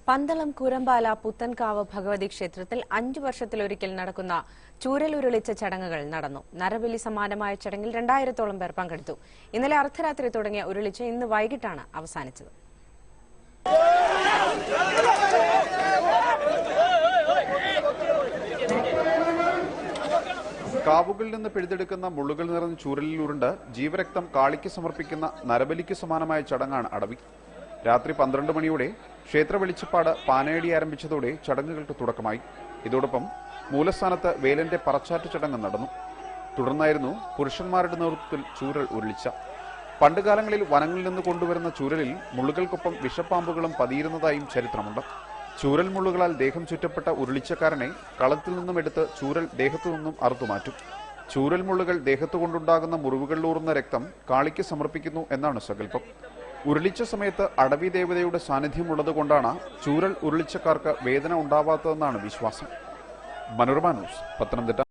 പന്തളം കൂരമ്പാല പുത്തൻകാവ് ഭഗവതി ക്ഷേത്രത്തിൽ 5 വർഷത്തിലൊരിക്കൽ നടക്കുന്ന ചൂരലുരുളിച്ച ചടങ്ങുകൾ നടന്നു. നരബലി സമാനമായ ചടങ്ങിൽ 2000-ഓളം പേർ പങ്കെടുത്തു. ഇന്നലെ അർദ്ധരാത്രി തുടങ്ങിയ ഉരുളിച്ച ഇന്ന് വൈകിട്ടാണ് അവസാനിച്ചത്. കാവുകളിൽ നിന്ന് പിഴുതെടുക്കുന്ന മുള്ളുകൾ നിറഞ്ഞ ചൂരലിൽ ഉരുണ്ട് ജീവരക്തം കാളിക്ക് സമർപ്പിക്കുന്ന നരബലിക്ക് സമാനമായ ചടങ്ങാണ് അടവി. രാത്രി 12 മണിയോടെ ക്ഷേത്ര വെളിച്ചപ്പാട് പാനയടി ആരംഭിച്ചതോടെ ചടങ്ങുകൾക്ക് തുടക്കമായി. ഇതോടൊപ്പം മൂലസ്ഥാനത്ത് വേലന്റെ പറച്ചാറ്റ് ചടങ്ങ് നടന്നു. തുടർന്നായിരുന്നു പുരുഷന്മാരുടെ നേതൃത്വത്തിൽ ചൂരൽ ഉരുളിച്ച. പണ്ടുകാലങ്ങളിൽ വനങ്ങളിൽ നിന്ന് കൊണ്ടുവരുന്ന ചൂരലിൽ മുള്ളുകൾക്കൊപ്പം വിഷപ്പാമ്പുകളും പതിയിരുന്നതായും ചരിത്രമുണ്ട്. ചൂരൽ മുള്ളുകളാൽ ദേഹം ചുറ്റപ്പെട്ട ഉരുളിച്ചക്കാരനെ കളത്തിൽ നിന്നും എടുത്ത് ചൂരൽ ദേഹത്തു നിന്നും അറുത്തുമാറ്റും. ചൂരൽ മുള്ളുകൾ ദേഹത്തുകൊണ്ടുണ്ടാകുന്ന മുറിവുകളിലൂറുന്ന രക്തം കാളിക്ക് സമർപ്പിക്കുന്നു എന്നാണ് സങ്കല്പം. ഉരുളിച്ച സമയത്ത് അടവി ദേവതയുടെ സാന്നിധ്യമുള്ളതുകൊണ്ടാണ് ചൂരൽ ഉരുളിച്ചക്കാർക്ക് വേദന ഉണ്ടാവാത്തതെന്നാണ് വിശ്വാസം. മനോരമ ന്യൂസ്, പത്തനംതിട്ട.